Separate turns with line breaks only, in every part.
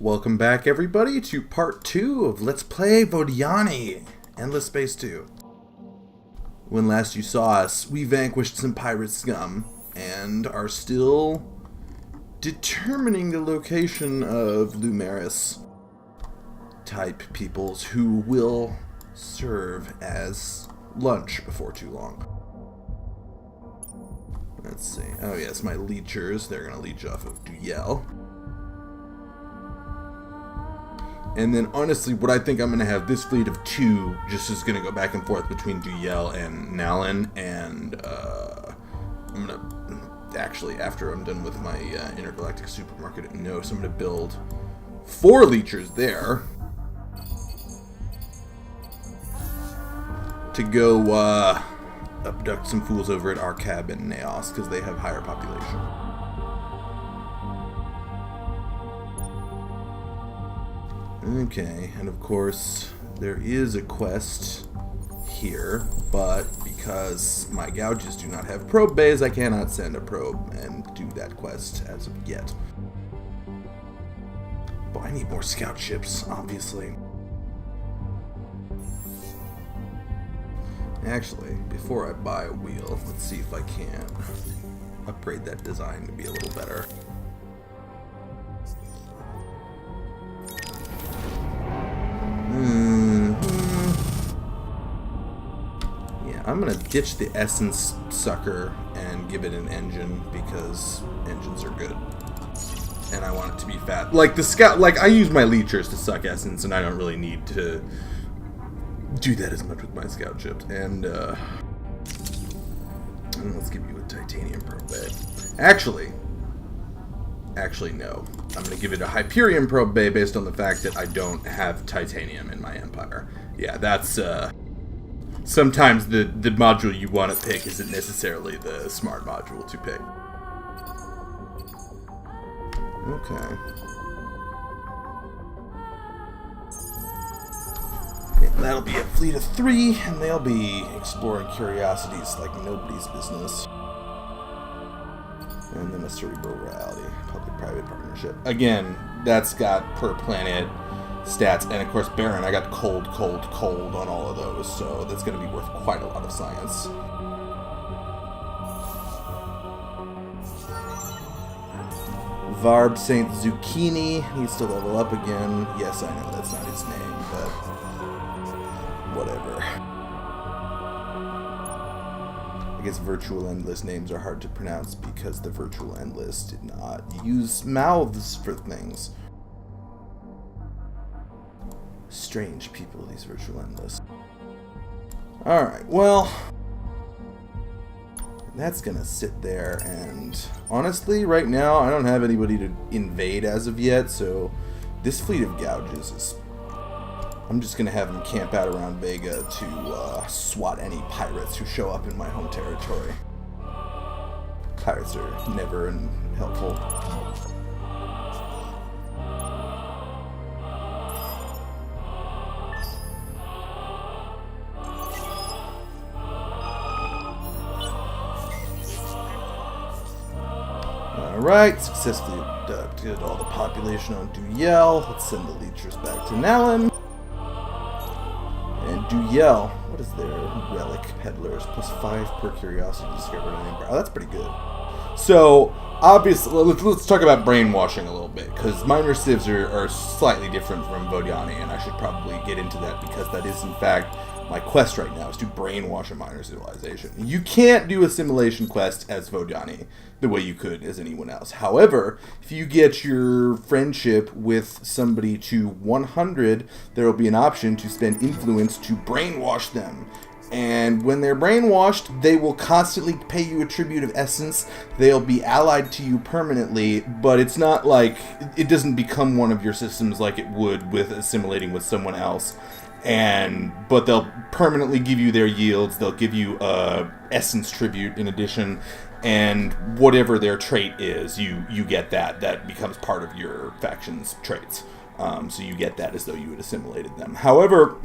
Welcome back, everybody, to part 2 of Let's Play Vodyani, Endless Space 2. When last you saw us, we vanquished some pirate scum, and are still determining the location of Lumeris type peoples who will serve as lunch before too long. Let's see. Oh yes, my leechers. They're going to leech off of Duyel. And then, honestly, what I think I'm going to have this fleet of 2 just is going to go back and forth between Duyel and Nalin. And I'm going to, actually, after I'm done with my intergalactic supermarket at Nos, I'm going to build 4 leechers there to go abduct some fools over at Arcab and Naos, because they have higher population. Okay, and of course, there is a quest here, but because my gouges do not have probe bays, I cannot send a probe and do that quest as of yet. But I need more scout ships, obviously. Actually, before I buy a wheel, let's see if I can upgrade that design to be a little better. Yeah, I'm gonna ditch the essence sucker and give it an engine because engines are good. And I want it to be fat. Like the scout, like I use my leechers to suck essence, and I don't really need to do that as much with my scout ships. And let's give you a titanium probe bay. Actually, no. I'm going to give it a Hyperion probe bay based on the fact that I don't have titanium in my empire. Yeah, that's sometimes the module you want to pick isn't necessarily the smart module to pick. Okay. That'll be a fleet of 3, and they'll be exploring curiosities like nobody's business. And then a cerebral reality, public-private partnership. Again, that's got per planet stats, and of course Baron, I got cold on all of those, so that's going to be worth quite a lot of science. Varb Saint Zucchini needs to level up again. Yes, I know that's not his name, but whatever. I guess Virtual Endless names are hard to pronounce because the Virtual Endless did not use mouths for things. Strange people, these Virtual Endless. Alright, well, that's gonna sit there, and honestly, right now, I don't have anybody to invade as of yet, so this fleet of gouges is... I'm just going to have them camp out around Vega to swat any pirates who show up in my home territory. Pirates are never helpful. Alright, successfully abducted all the population on Duyel. Let's send the leechers back to Nalin. And Duyel, what is their relic peddlers? +5 per curiosity discovered in Empire. Oh, that's pretty good. So, obviously, let's talk about brainwashing a little bit, because minor civs are slightly different from Vodyani, and I should probably get into that, because that is, in fact, my quest right now, is to brainwash a minor civilization. You can't do a simulation quest as Vodyani the way you could as anyone else. However, if you get your friendship with somebody to 100, there will be an option to spend influence to brainwash them. And when they're brainwashed, they will constantly pay you a tribute of essence. They'll be allied to you permanently, but it's not like it doesn't become one of your systems like it would with assimilating with someone else. But they'll permanently give you their yields. They'll give you essence tribute in addition, and whatever their trait is, you get that. That becomes part of your faction's traits. So you get that as though you had assimilated them. However,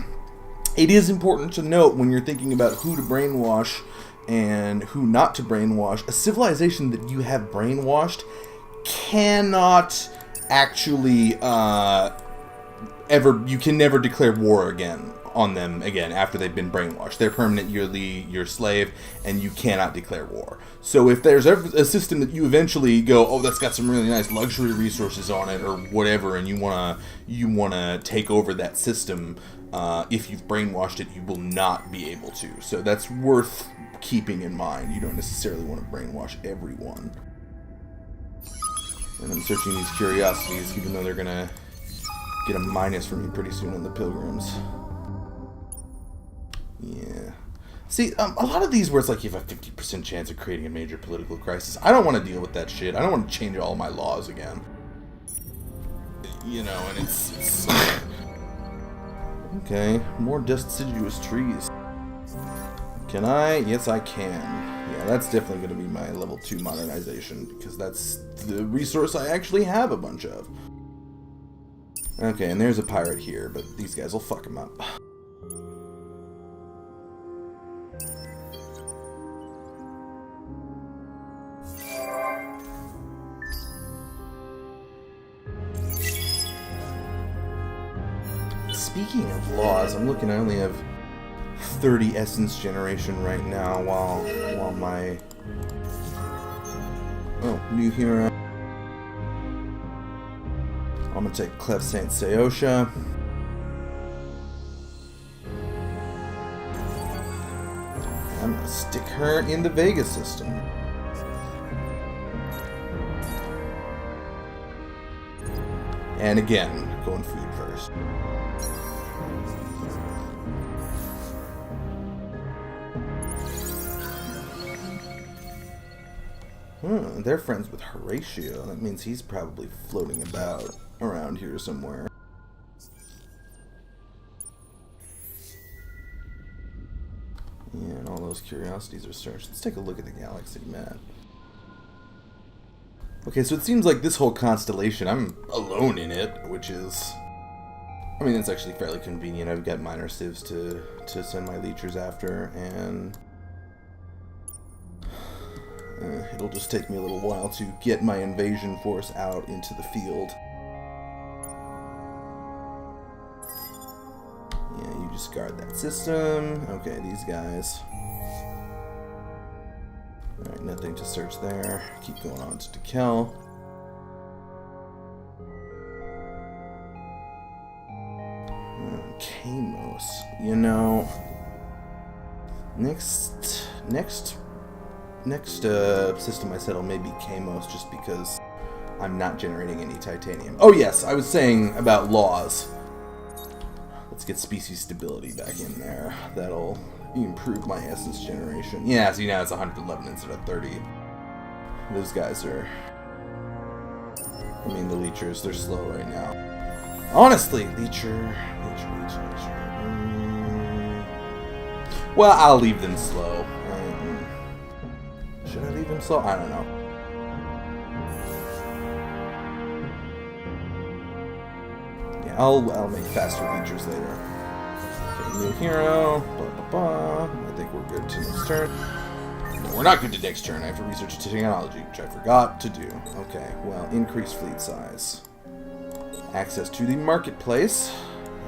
it is important to note when you're thinking about who to brainwash and who not to brainwash, a civilization that you have brainwashed cannot actually you can never declare war again on them again after they've been brainwashed. They're permanently your slave, and you cannot declare war. So if there's a system that you eventually go, oh, that's got some really nice luxury resources on it, or whatever, and you wanna take over that system, if you've brainwashed it, you will not be able to. So that's worth keeping in mind. You don't necessarily want to brainwash everyone. And I'm searching these curiosities, even though they're gonna get a minus for me pretty soon on the pilgrims. Yeah. See, a lot of these where it's like you have a 50% chance of creating a major political crisis. I don't want to deal with that shit. I don't want to change all my laws again. You know, and it's okay, more deciduous trees. Can I? Yes, I can. Yeah, that's definitely going to be my level 2 modernization, because that's the resource I actually have a bunch of. Okay, and there's a pirate here, but these guys will fuck him up. Speaking of laws, I'm looking, I only have 30 essence generation right now, while my new hero. I'm gonna take Clef Saint Seosha. I'm gonna stick her in the Vega system. And again, going food first. They're friends with Horatio. That means he's probably floating about around here somewhere. Yeah, and all those curiosities are searched. Let's take a look at the galaxy map. Okay, so it seems like this whole constellation, I'm alone in it, which is... I mean, that's actually fairly convenient. I've got minor civs to send my leechers after, and... it'll just take me a little while to get my invasion force out into the field. Yeah, you just guard that system. Okay, these guys. Alright, nothing to search there. Keep going on to Dekel. Kamos. You know... Next system I settle may be Kamos, just because I'm not generating any titanium. Oh yes, I was saying about laws. Let's get species stability back in there. That'll improve my essence generation. Yeah, see, now it's 111 instead of 30. Those guys are... I mean, the leechers, they're slow right now. Honestly, leecher. Well, I'll leave them slow. Should I leave them slow? I don't know. Yeah, I'll make faster leechers later. Okay, new hero. Blah, blah, blah. I think we're good to next turn. No, we're not good to next turn. I have to research technology, which I forgot to do. Okay, well, increase fleet size. Access to the marketplace.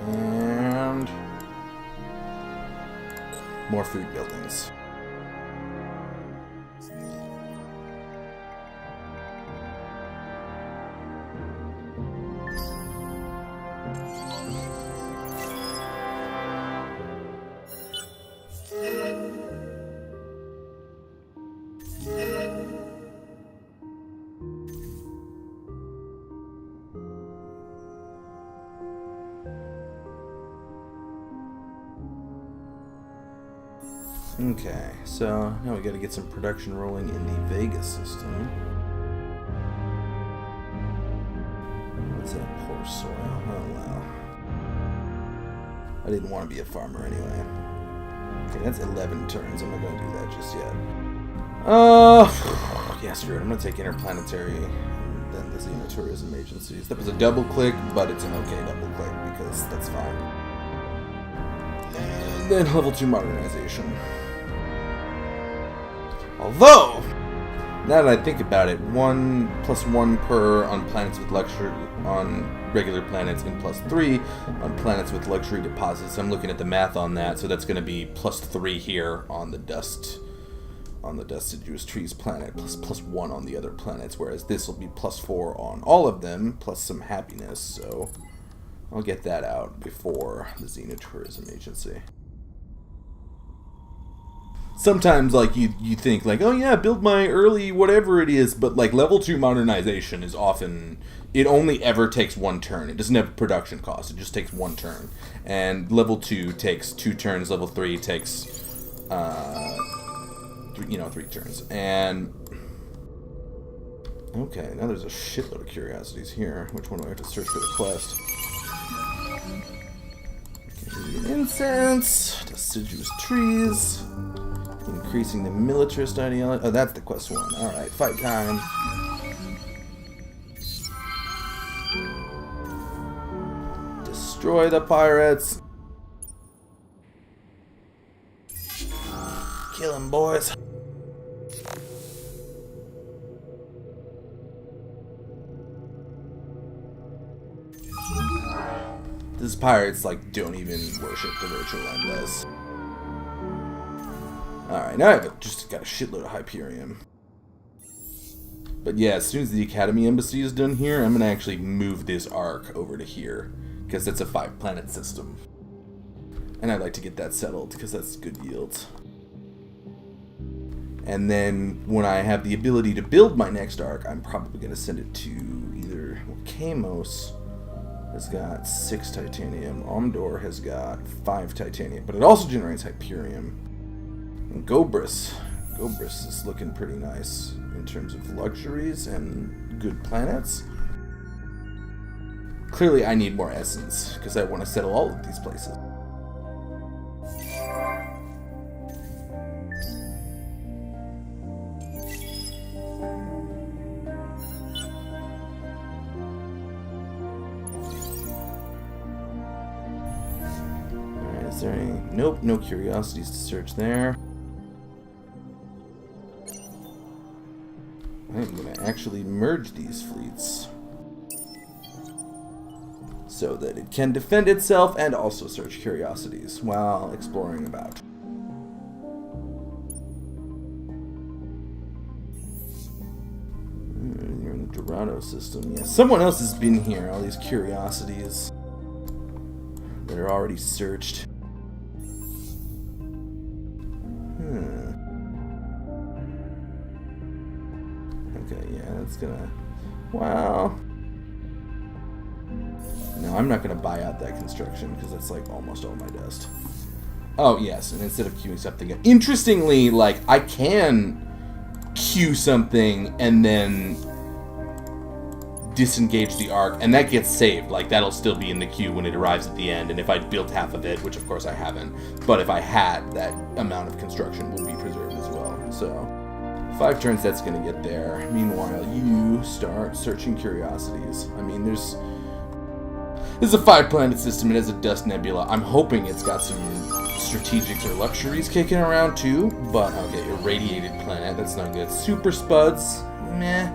And... more food buildings. Okay, so now we gotta get some production rolling in the Vega system. What's that? Poor soil. Oh wow. I didn't want to be a farmer anyway. Okay, that's 11 turns. I'm not gonna do that just yet. Yeah, screw it. I'm gonna take interplanetary and then the Xenotourism agencies. That was a double click, but it's an okay double click because that's fine. And then level 2 modernization. Although, Now that I think about it, 1+1 per on planets with luxury, on regular planets, and +3 on planets with luxury deposits. I'm looking at the math on that, so that's going to be +3 here on the deciduous trees planet, +1 on the other planets, whereas this will be +4 on all of them, plus some happiness. So I'll get that out before the Xenotourism Agency. Sometimes, like, you think, like, oh yeah, build my early whatever it is, but, like, level 2 modernization is often, it only ever takes 1 turn. It doesn't have production cost, it just takes 1 turn. And level 2 takes 2 turns, level 3 takes, 3 turns. And, okay, now there's a shitload of curiosities here. Which one do I have to search for the quest? Okay, incense, deciduous trees. Increasing the militarist ideology. Oh, that's the quest one. Alright, fight time. Destroy the pirates. Kill them, boys. These pirates, like, don't even worship the virtual endless. Alright, now I've just got a shitload of Hyperion. But yeah, as soon as the Academy Embassy is done here, I'm going to actually move this arc over to here. Because it's a 5-planet system. And I'd like to get that settled, because that's good yields. And then, when I have the ability to build my next arc, I'm probably going to send it to either... Well, Kamos has got 6 titanium. Omdor has got 5 titanium. But it also generates Hyperion. And Gobris is looking pretty nice in terms of luxuries and good planets. Clearly I need more essence, because I want to settle all of these places. Alright, is there any... Nope, no curiosities to search there. I'm going to actually merge these fleets so that it can defend itself and also search curiosities while exploring about. You're in the Dorado system. Yeah, someone else has been here. All these curiosities that are already searched. Okay, yeah, that's gonna... Wow. No, I'm not gonna buy out that construction, because that's, like, almost all my dust. Oh, yes, and instead of queuing something... Interestingly, like, I can queue something and then disengage the arc, and that gets saved. Like, that'll still be in the queue when it arrives at the end, and if I'd built half of it, which of course I haven't, but if I had, that amount of construction will be preserved as well, so... 5 turns, that's going to get there. Meanwhile, you start searching curiosities. I mean, this is a 5-planet system. It has a dust nebula. I'm hoping it's got some strategics or luxuries kicking around too. But, okay, irradiated planet. That's not good. Super Spuds. Meh.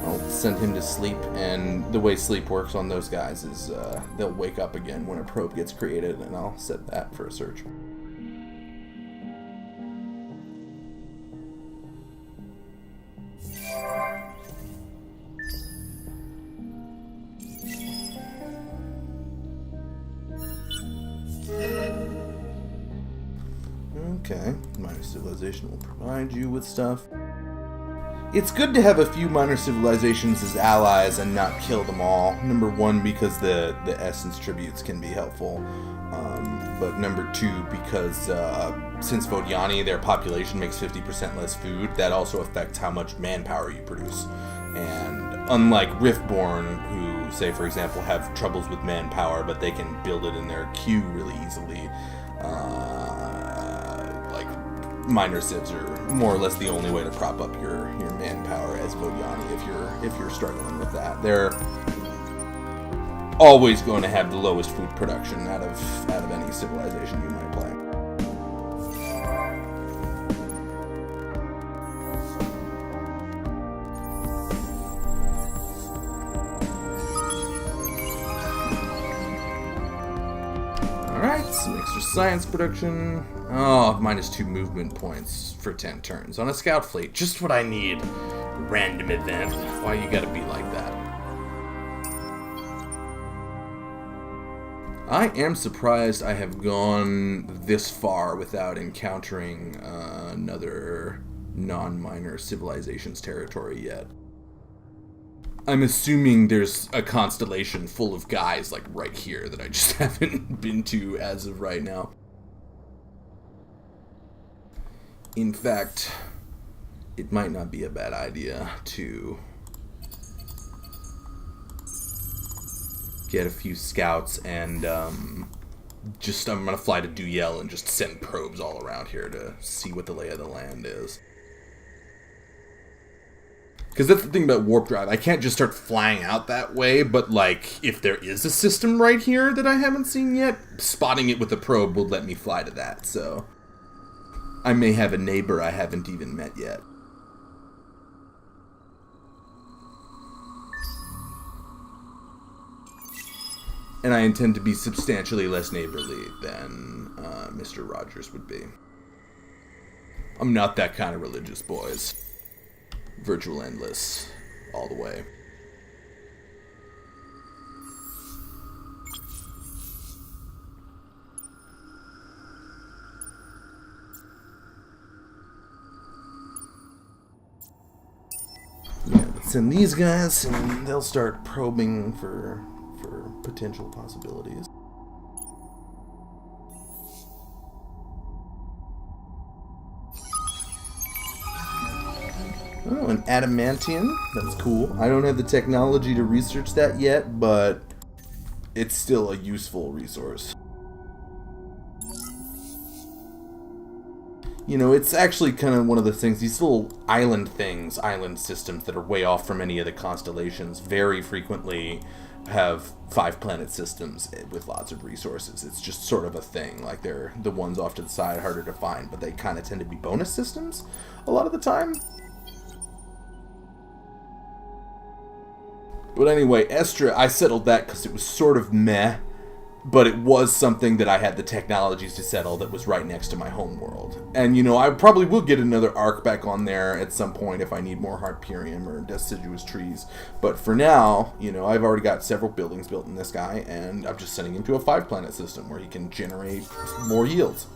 I'll send him to sleep. And the way sleep works on those guys is they'll wake up again when a probe gets created. And I'll set that for a search. Okay, minor civilization will provide you with stuff. It's good to have a few minor civilizations as allies and not kill them all. Number 1, because the essence tributes can be helpful. But number 2, because since Vodyani, their population makes 50% less food, that also affects how much manpower you produce. And unlike Riftborn, who, say, for example, have troubles with manpower, but they can build it in their queue really easily, minor civs are more or less the only way to prop up your manpower as Vodyani if you're struggling with that. They're always going to have the lowest food production out of any civilization you might play. Alright, some extra science production. Oh, -2 movement points for 10 turns. On a scout fleet, just what I need. Random event. Why you gotta be like that? I am surprised I have gone this far without encountering another non-minor civilization's territory yet. I'm assuming there's a constellation full of guys like right here that I just haven't been to as of right now. In fact, it might not be a bad idea to get a few scouts and I'm gonna fly to Duyel and just send probes all around here to see what the lay of the land is. Because that's the thing about warp drive. I can't just start flying out that way, but like, if there is a system right here that I haven't seen yet, spotting it with a probe will let me fly to that, so I may have a neighbor I haven't even met yet. And I intend to be substantially less neighborly than Mr. Rogers would be. I'm not that kind of religious, boys. Virtual endless, all the way. Yeah, let's send these guys, and they'll start probing for potential possibilities. Oh, an adamantium. That's cool. I don't have the technology to research that yet, but it's still a useful resource. You know, it's actually kind of one of the things, these little island things, island systems that are way off from any of the constellations, very frequently have 5-planet systems with lots of resources. It's just sort of a thing. Like, they're the ones off to the side, harder to find, but they kind of tend to be bonus systems a lot of the time. But anyway, Estra, I settled that because it was sort of meh, but it was something that I had the technologies to settle that was right next to my home world. And, you know, I probably will get another arc back on there at some point if I need more Hyperium or deciduous trees. But for now, you know, I've already got several buildings built in this guy, and I'm just sending him to a 5-planet system where he can generate more yields.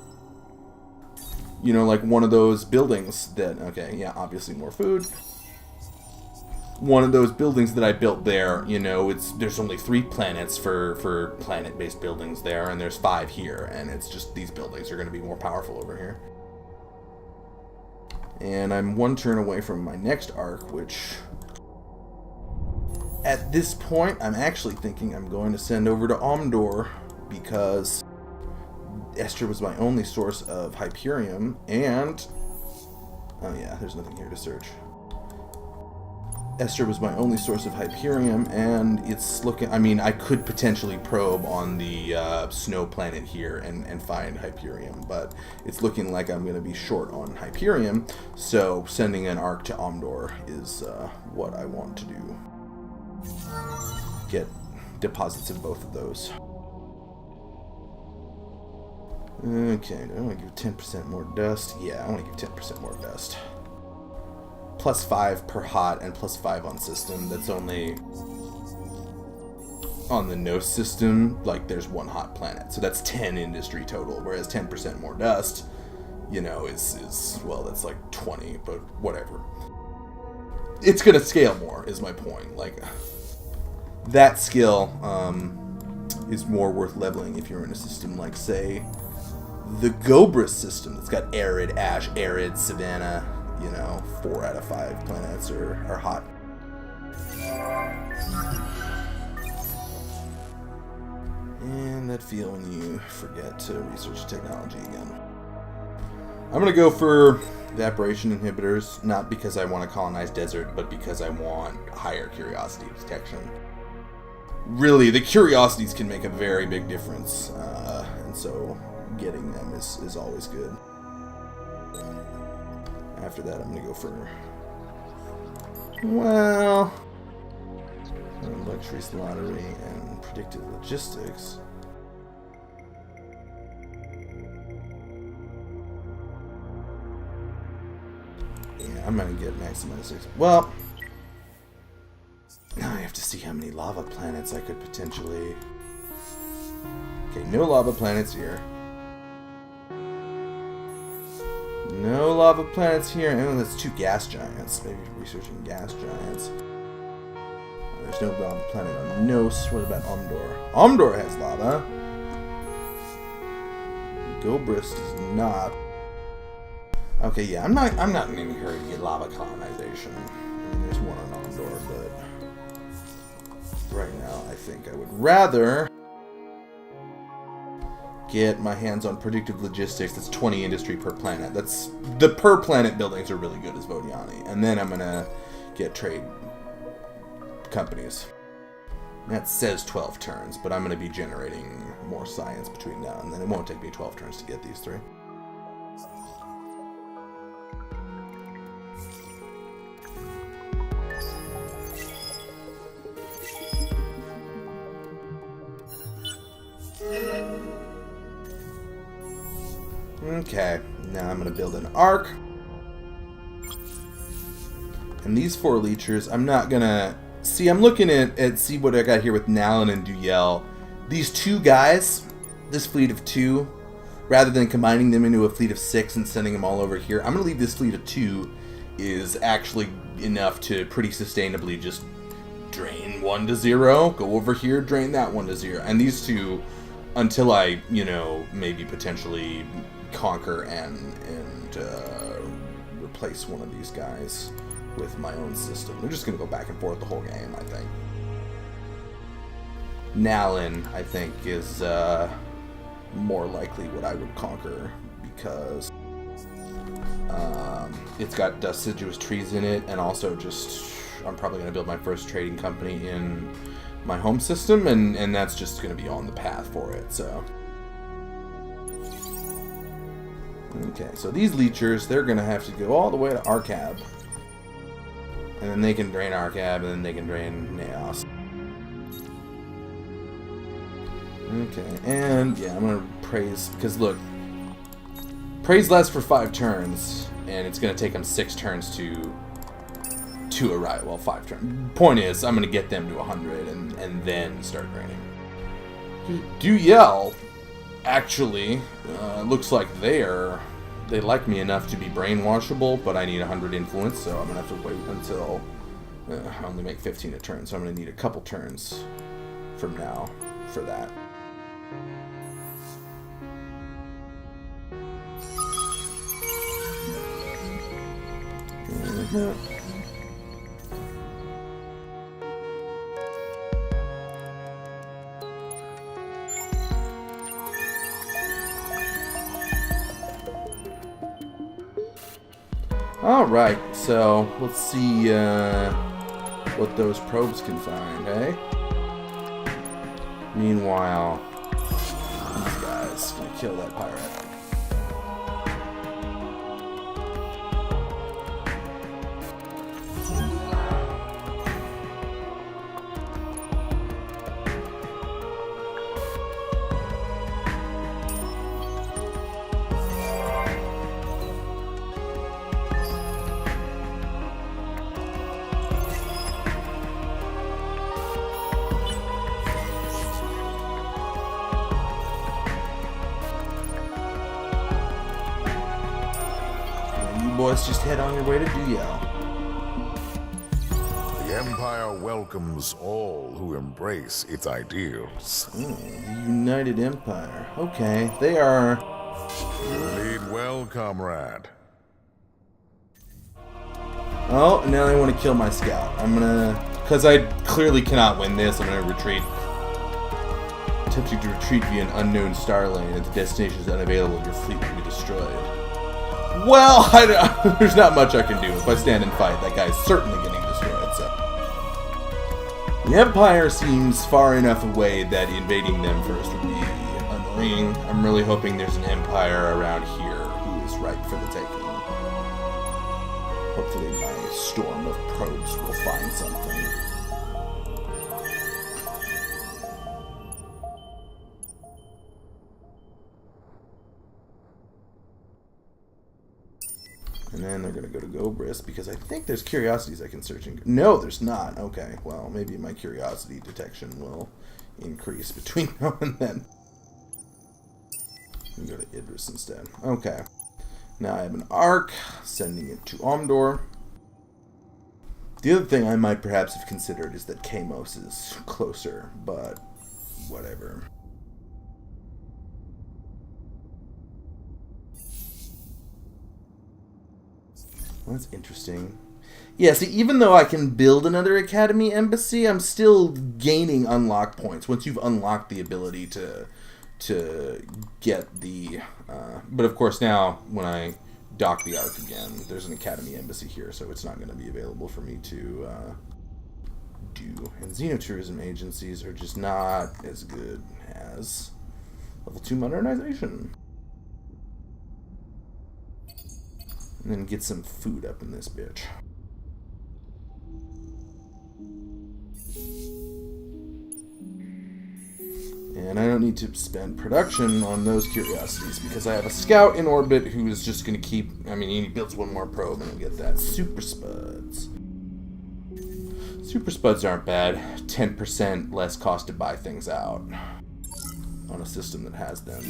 You know, like one of those buildings that, okay, yeah, obviously more food. One of those buildings that I built there, you know, there's only 3 planets for planet-based buildings there, and there's 5 here, and it's just these buildings are going to be more powerful over here. And I'm 1 turn away from my next arc, which at this point I'm actually thinking I'm going to send over to Omdor, because Estra was my only source of Hyperium, and oh yeah, there's nothing here to search. Estra was my only source of Hyperium, and it's looking... I mean, I could potentially probe on the snow planet here and find Hyperium, but it's looking like I'm going to be short on Hyperium, so sending an arc to Omdor is what I want to do. Get deposits of both of those. Okay, do I want to give 10% more dust? Yeah, I want to give 10% more dust. +5 per hot and +5 on system. That's only on the no system, like there's 1 hot planet, so that's 10 industry total, whereas 10% more dust, you know, is well, that's like 20, but whatever. It's gonna scale more is my point. Like, that skill is more worth leveling if you're in a system like, say, the Gobris system that's got arid, ash, arid, savanna. You know, 4 out of 5 planets are hot. And that feel when you forget to research technology again. I'm going to go for evaporation inhibitors, not because I want to colonize desert, but because I want higher curiosity detection. Really, the curiosities can make a very big difference, and so getting them is always good. After that, I'm going to go for, well, luxuries lottery and predictive logistics. I'm gonna get maximum 6. Well, now I have to see how many lava planets I could potentially... Okay, no lava planets here. No lava planets here. Oh, that's 2 gas giants. Maybe researching gas giants. There's no lava planet on Nos. What about Omdor? Omdor has lava. Gobrist does not. Okay, yeah, I'm not in any hurry to get lava colonization. I mean, there's one on Omdor, but right now I think I would rather get my hands on predictive logistics. That's 20 industry per planet. That's the per planet buildings are really good as Vodyani, and then I'm gonna get trade companies. That says 12 turns, but I'm gonna be generating more science between now and then. It won't take me 12 turns to get these 3. Okay, now I'm going to build an arc. And these 4 leechers, I'm not going to... See, I'm looking at see what I got here with Nalin and Duyel. These 2 guys, this fleet of 2, rather than combining them into a fleet of 6 and sending them all over here, I'm going to leave this fleet of 2 is actually enough to pretty sustainably just drain 1 to 0, go over here, drain that 1 to 0. And these 2, until I, you know, maybe potentially... conquer and replace one of these guys with my own system. They're just going to go back and forth the whole game, I think. Nalin, I think, is more likely what I would conquer because it's got deciduous trees in it, and also just I'm probably going to build my first trading company in my home system, and that's just going to be on the path for it, so... Okay, so these leechers, they're going to have to go all the way to Arcab. And then they can drain Arcab, and then they can drain Naos. Okay, and yeah, I'm going to praise, because look, praise lasts for 5 turns, and it's going to take them 6 turns to arrive. Well, 5 turns. Point is, I'm going to get them to 100, and then start draining. Duyel... Actually, looks like they like me enough to be brainwashable, but I need 100 influence, so I'm gonna have to wait until I only make 15 a turn, so I'm gonna need a couple turns from now for that. Alright, so let's see what those probes can find, eh? Meanwhile, these guys gonna kill that pirate. Boys, just head on your way to Duyel.
The Empire welcomes all who embrace its ideals.
The United Empire. Okay, they are...
You lead well, comrade.
Oh, now they want to kill my scout. I'm gonna... Because I clearly cannot win this, I'm gonna retreat. Attempting to retreat via an unknown star lane. If the destination is unavailable, your fleet will be destroyed. Well, there's not much I can do. If I stand and fight, that guy's certainly getting destroyed, so... The Empire seems far enough away that invading them first would be annoying. I'm really hoping there's an Empire around here who is ripe for the taking. Hopefully my storm of probes will find something. And then they're going to go to Gobris because I think there's curiosities I can search. No, there's not. Okay, well, maybe my curiosity detection will increase between now and then. Go to Idris instead. Okay. Now I have an arc, sending it to Omdor. The other thing I might perhaps have considered is that Kamos is closer, but whatever. Well, that's interesting. Yeah, see, even though I can build another Academy Embassy, I'm still gaining unlock points once you've unlocked the ability to get the... but of course now, when I dock the Ark again, there's an Academy Embassy here, so it's not going to be available for me to do. And Xenotourism agencies are just not as good as Level 2 Modernization. And then get some food up in this bitch. And I don't need to spend production on those curiosities because I have a scout in orbit who is just going to keep... I mean, he builds one more probe and he'll get that. Super Spuds. Super Spuds aren't bad. 10% less cost to buy things out on a system that has them.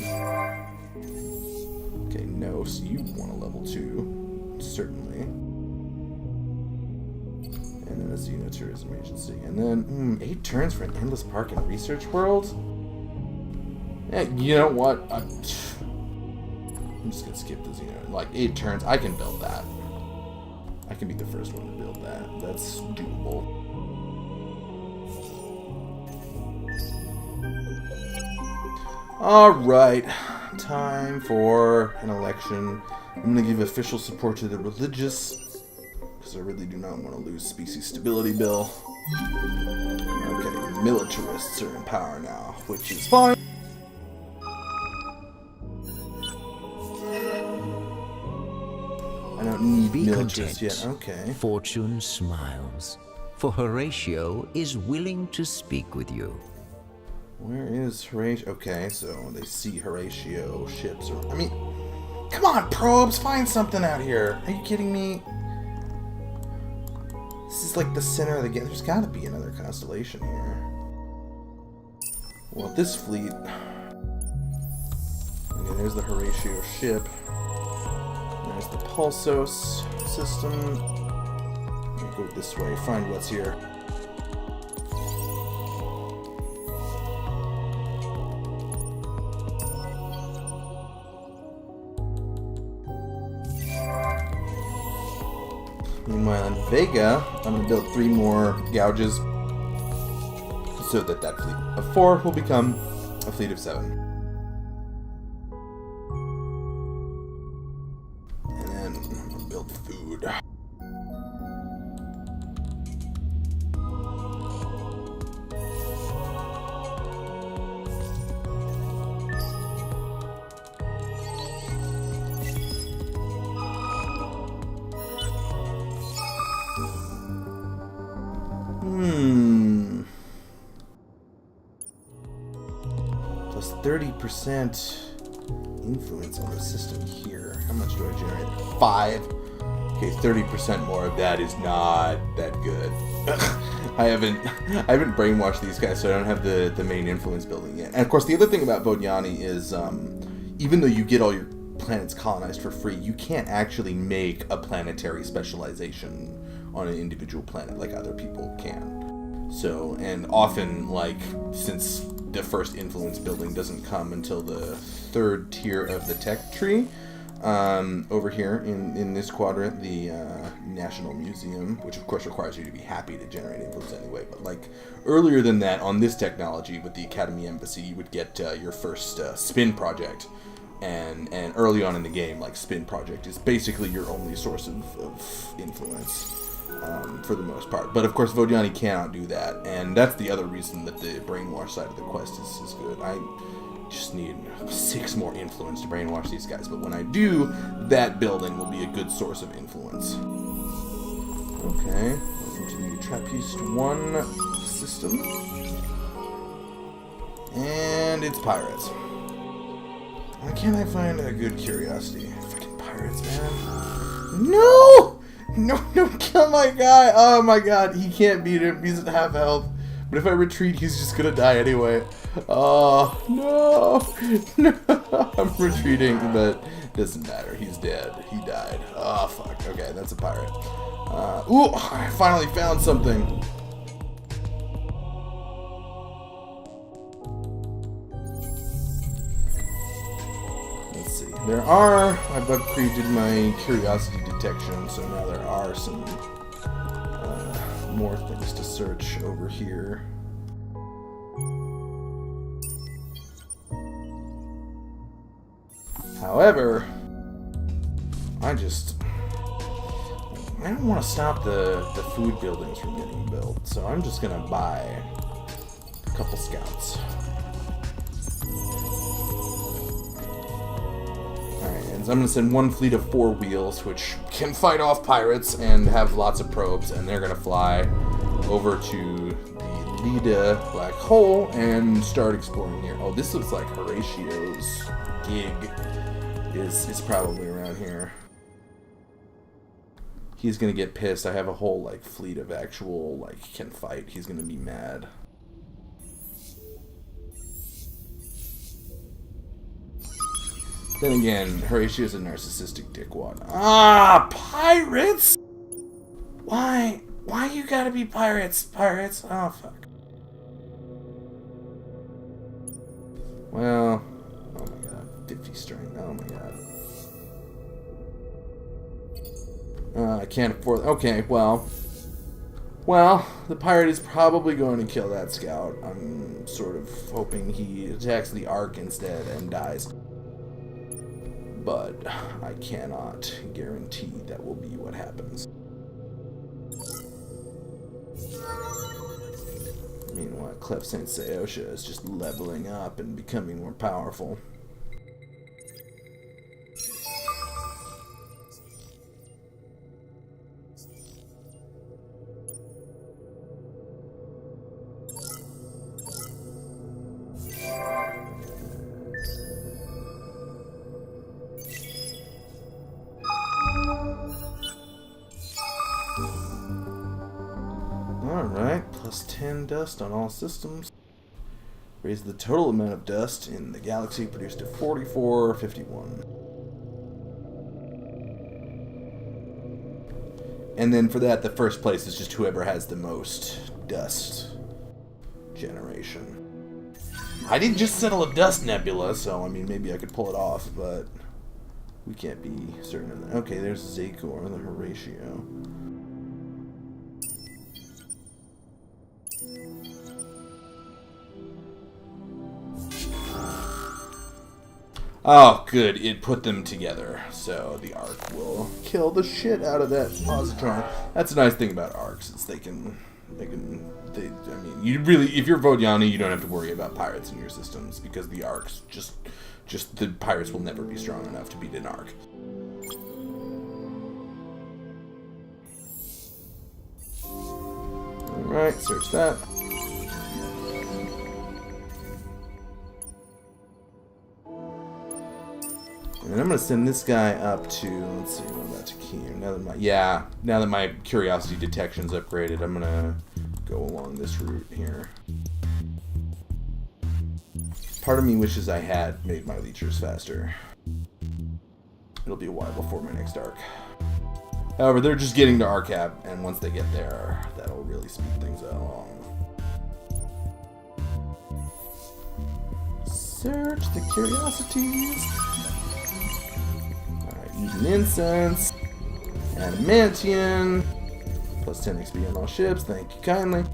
Okay, no, so you want a level 2. Certainly. And then a Xenotourism agency. And then, 8 turns for an endless park and research world? Yeah, you know what? I'm just gonna skip the Xeno. Like 8 turns, I can build that. I can be the first one to build that. That's doable. Alright, time for an election. I'm gonna give official support to the religious, because I really do not want to lose species stability bill. Okay, militarists are in power now, which is fine. I don't need militarists yet. Okay.
Fortune smiles, for Horatio is willing to speak with you.
Where is Horatio? Okay, so they see Horatio ships. I mean, come on, probes, find something out here. Are you kidding me? This is like the center of the game. There's got to be another constellation here. Well, this fleet. Okay, there's the Horatio ship. There's the Pulsos system. Let me go this way, find what's here. Meanwhile, in Vega, I'm going to build 3 more gouges so that that fleet of 4 will become a fleet of 7. Food. Plus 30% influence on the system here. How much do I generate? 5. Okay, 30% more of that is not that good. I haven't brainwashed these guys, so I don't have the main influence building yet. And of course, the other thing about Vodyani is, even though you get all your planets colonized for free, you can't actually make a planetary specialization on an individual planet like other people can. So, and often, like, since the first influence building doesn't come until the 3rd tier of the tech tree, over here in this quadrant, the National Museum, which of course requires you to be happy to generate influence anyway, but like earlier than that on this technology with the Academy Embassy, you would get your first spin project, and early on in the game, like spin project is basically your only source of influence for the most part. But of course Vodyani cannot do that, and that's the other reason that the brainwash side of the quest is good. I just need 6 more influence to brainwash these guys, but when I do, that building will be a good source of influence. Okay, welcome to the Trappist 1 system. And it's pirates. Why can't I find a good curiosity? Freaking pirates, man. No! No, don't kill my guy! Oh my god, he can't beat him. He's at half health. But if I retreat, he's just gonna die anyway. Oh, no! No! I'm retreating, but it doesn't matter. He's dead. He died. Oh, fuck. Okay, that's a pirate. Ooh, I finally found something. Let's see. I've upgraded my curiosity detection, so now there are some more things to search over here. However, I don't want to stop the food buildings from getting built, so I'm just gonna buy a couple scouts. Alright, and so I'm gonna send one fleet of 4 wheels, which can fight off pirates and have lots of probes, and they're gonna fly over to the Leda black hole and start exploring here. Oh, this looks like Horatio's gig is probably around here. He's gonna get pissed. I have a whole like fleet of actual like can fight. He's gonna be mad. Then again, Horatio's a narcissistic dickwad. Ah, pirates! Why? Why you gotta be pirates? Pirates? Oh fuck. Well, oh my god, 50 strength. Oh my god. I can't afford. Okay, well, the pirate is probably going to kill that scout. I'm sort of hoping he attacks the Ark instead and dies. But I cannot guarantee that will be what happens. Meanwhile, Clef Saint Seosha is just leveling up and becoming more powerful. Alright, plus 10 dust on all systems. Raise the total amount of dust in the galaxy produced to 4451. And then for that, the first place is just whoever has the most dust generation. I did just settle a dust nebula, so I mean, maybe I could pull it off, but we can't be certain of that. Okay, there's Zakor, the Horatio. Oh, good. It put them together, so the Ark will kill the shit out of that positron. That's a nice thing about Arks, is I mean, you really, if you're Vodyani, you don't have to worry about pirates in your systems, because the Arks, the pirates will never be strong enough to beat an Ark. Alright, search that. And I'm gonna send this guy up to, let's see, what about Takim? Now that my curiosity detection's upgraded, I'm gonna go along this route here. Part of me wishes I had made my leechers faster. It'll be a while before my next arc. However, they're just getting to Arcab, and once they get there, that'll really speed things along. Search the curiosities. Eaten incense, adamantium, plus 10 XP on all ships, thank you kindly.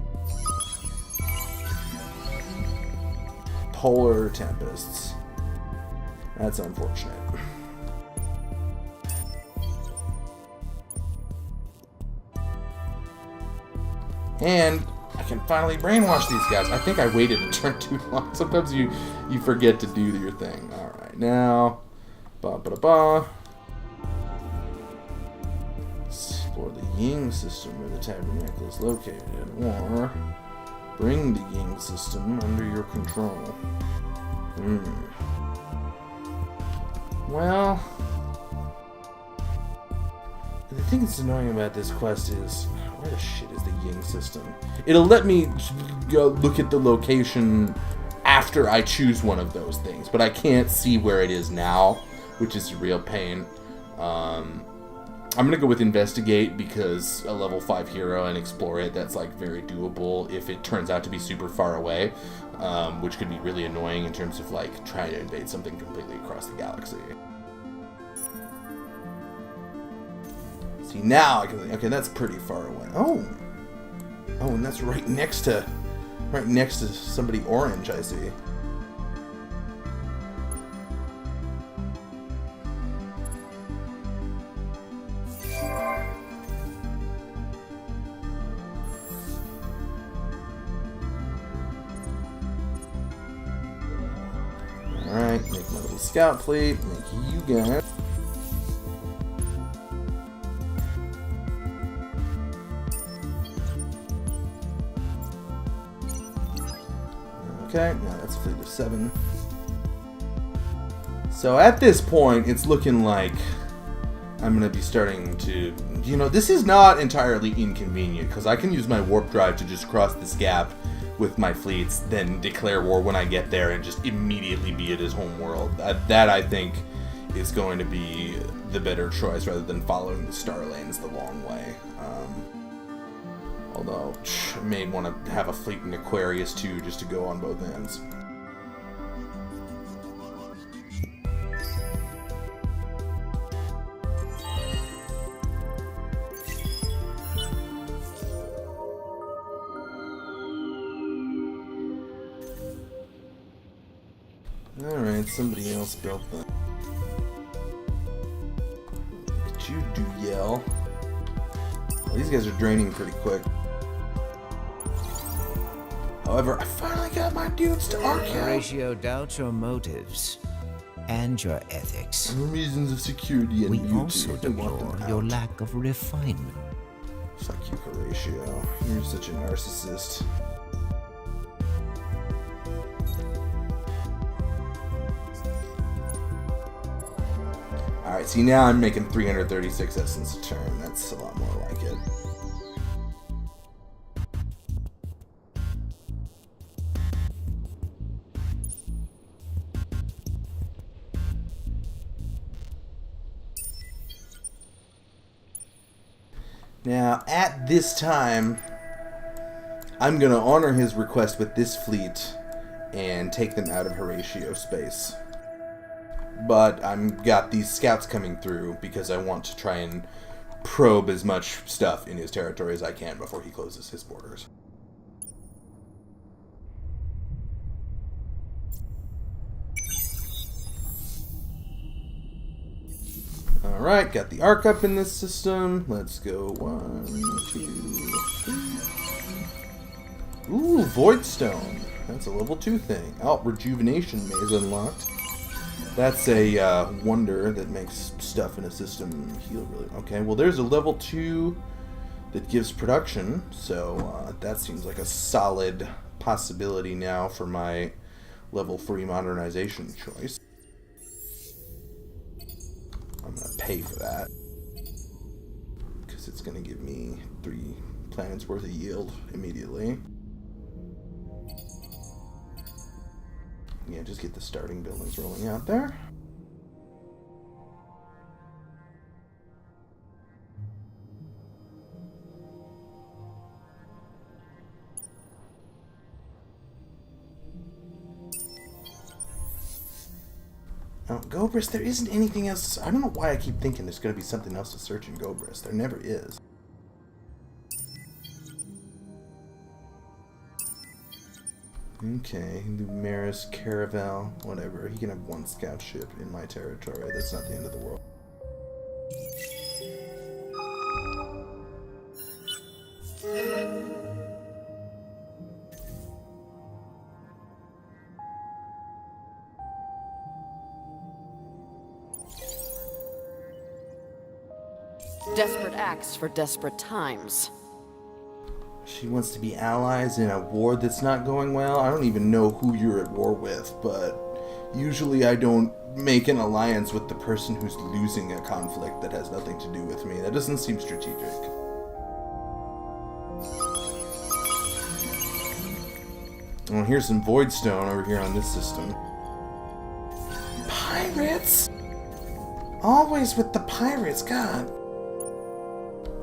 Polar tempests. That's unfortunate. And I can finally brainwash these guys. I think I waited a turn too long. Sometimes you forget to do your thing. Alright, now, ba-ba-da-ba. Explore the Ying system where the tabernacle is located, or bring the Ying system under your control. Well, The thing that's annoying about this quest is, where the shit is the Ying system? It'll let me go look at the location after I choose one of those things, but I can't see where it is now, which is a real pain. I'm gonna go with investigate because a level 5 hero and explore it, that's like very doable if it turns out to be super far away, which could be really annoying in terms of like trying to invade something completely across the galaxy. See, now I can, okay, that's pretty far away. Oh, and that's right next to somebody orange, I see. Alright, make my little scout fleet, make you guys. Okay, now that's a fleet of 7. So at this point, it's looking like I'm going to be starting to, you know, this is not entirely inconvenient, because I can use my warp drive to just cross this gap with my fleets, then declare war when I get there and just immediately be at his home world. That I think is going to be the better choice rather than following the star lanes the long way. Although, I may want to have a fleet in Aquarius too, just to go on both ends. Alright, somebody else built that. Look at you do yell. Well, these guys are draining pretty quick. However, I finally got my dudes to arc out.
Horatio doubts your motives and your ethics.
For reasons of security and
We
beauty,
also
I want
deplore
them out.
your lack of refinement.
Fuck you, Horatio. You're such a narcissist. Alright, see now I'm making 336 essence a turn. That's a lot more like it. Now, at this time, I'm going to honor his request with this fleet and take them out of Horatio space. But I've got these scouts coming through because I want to try and probe as much stuff in his territory as I can before he closes his borders. Alright, got the arc up in this system. Let's go 1, 2, 3. Ooh, Void Stone. That's a level 2 thing. Oh, Rejuvenation Maze unlocked. That's a wonder that makes stuff in a system heal really. Okay, well there's a level 2 that gives production, so that seems like a solid possibility now for my level 3 modernization choice. I'm going to pay for that, because it's going to give me 3 planets worth of yield immediately. Yeah, just get the starting buildings rolling out there. Oh, Gobris, there isn't anything else. I don't know why I keep thinking there's going to be something else to search in Gobris. There never is. Okay, Lumeris, Caravel, whatever. He can have 1 scout ship in my territory. That's not the end of the world.
Desperate acts for desperate times.
She wants to be allies in a war that's not going well. I don't even know who you're at war with, but Usually I don't make an alliance with the person who's losing a conflict that has nothing to do with me. That doesn't seem strategic. Well, here's some Voidstone over here on this system. Pirates? Always with the pirates, God.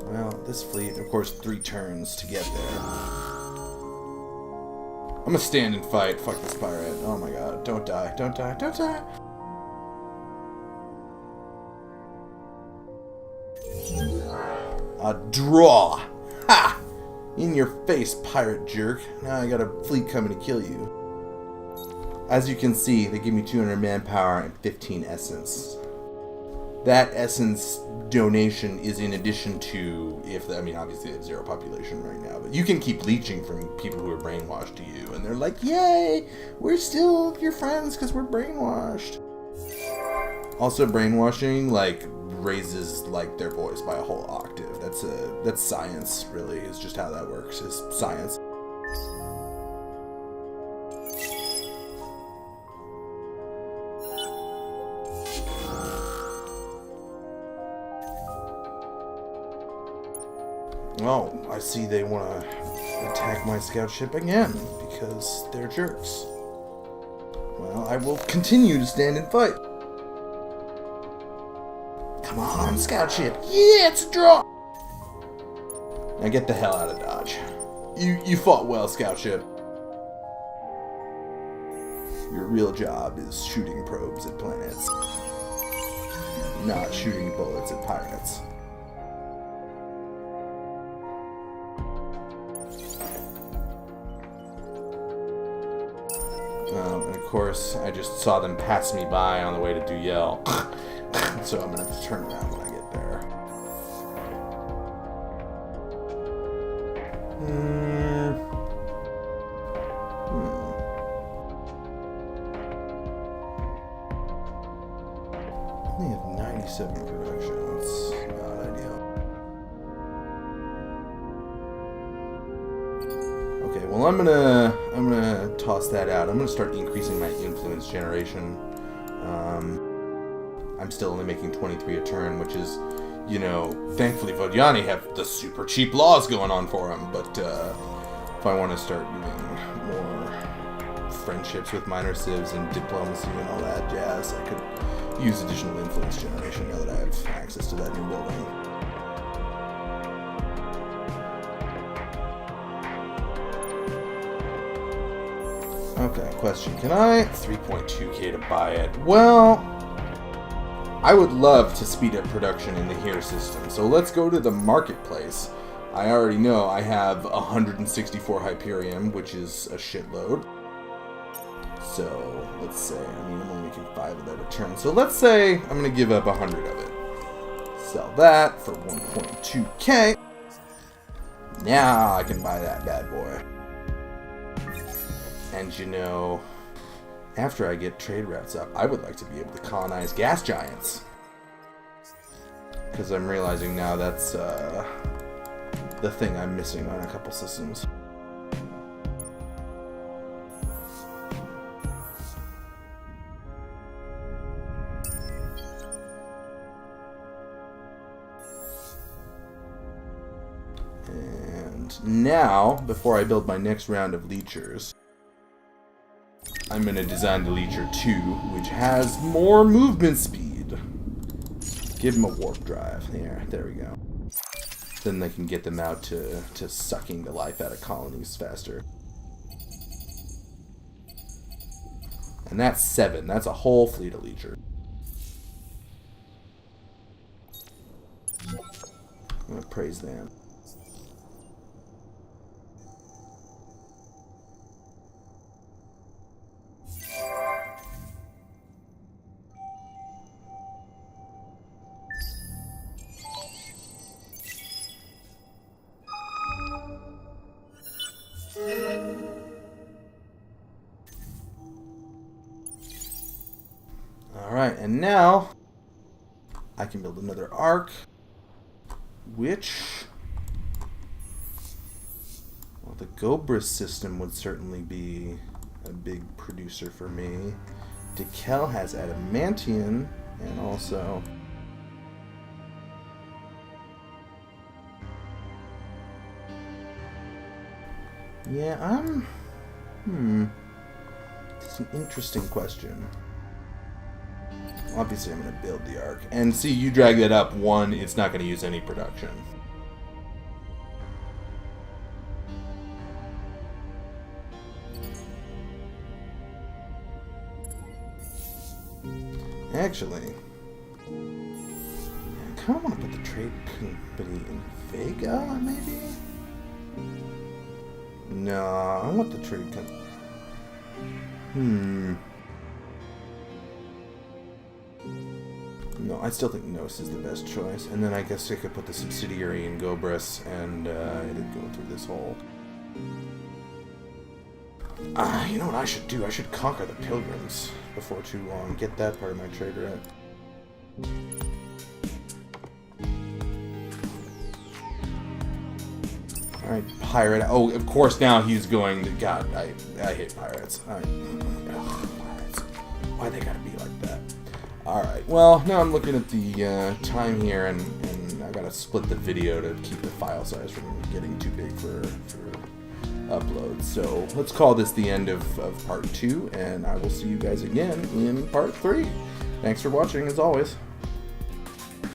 Well, this fleet, of course, 3 turns to get there. I'm gonna stand and fight. Fuck this pirate. Oh my god. Don't die. Don't die. Don't die. A draw. Ha! In your face, pirate jerk. Now I got a fleet coming to kill you. As you can see, they give me 200 manpower and 15 essence. That essence donation is in addition to, I mean, obviously they have 0 population right now, but you can keep leeching from people who are brainwashed to you, and they're like, yay, we're still your friends because we're brainwashed. Also, brainwashing, like, raises, like, their voice by a whole octave. That's science, really, is just how that works, is science. Oh, I see they want to attack my scout ship again, because they're jerks. Well, I will continue to stand and fight. Come on, scout ship. Yeah, it's a draw! Now get the hell out of Dodge. You fought well, scout ship. Your real job is shooting probes at planets, not shooting bullets at pirates. And of course, I just saw them pass me by on the way to Duyel. So I'm gonna have to turn around when I get there. I only have 97 production. That's not ideal. Okay, well I'm gonna toss that out. I'm gonna start increasing my influence generation. I'm still only making 23 a turn, which is, you know, thankfully Vodyani have the super cheap laws going on for them, but if I want to start doing more friendships with minor civs and diplomacy and all that jazz, I could use additional influence generation now that I have access to that new building. Okay, question. Can I? 3.2k to buy it. Well, I would love to speed up production in the here system, so let's go to the marketplace. I already know I have 164 Hyperium, which is a shitload. So, let's say, I mean, I'm only making 5 of that a turn, so let's say I'm going to give up 100 of it. Sell that for 1.2k. Now I can buy that bad boy. And you know, after I get trade routes up, I would like to be able to colonize gas giants. Because I'm realizing now that's the thing I'm missing on a couple systems. And now, before I build my next round of leechers, I'm going to design the Leecher 2, which has more movement speed. Give them a warp drive. There we go. Then they can get them out to sucking the life out of colonies faster. And that's 7. That's a whole fleet of Leecher. I'm going to praise them. Alright, and now I can build another arc, which, well, the Gobris system would certainly be a big producer for me. Dekel has adamantium, and also... Yeah, It's an interesting question. Obviously, I'm going to build the arc. And see, you drag that up. One, it's not going to use any production. Actually, I kind of want to put the trade company in Vega, maybe? No, I want the trade company. No, I still think Nos is the best choice. And then I guess I could put the subsidiary in Gobris, and it'd go through this whole... you know what I should do? I should conquer the Pilgrims before too long. Get that part of my trade right. Alright, pirate. Oh, of course now he's going to... God, I hate pirates. Pirates. Why they gotta be like that? Alright, well, now I'm looking at the time here, and I gotta split the video to keep the file size from getting too big for upload. So let's call this the end of part 2, and I will see you guys again in part 3. Thanks for watching, as always.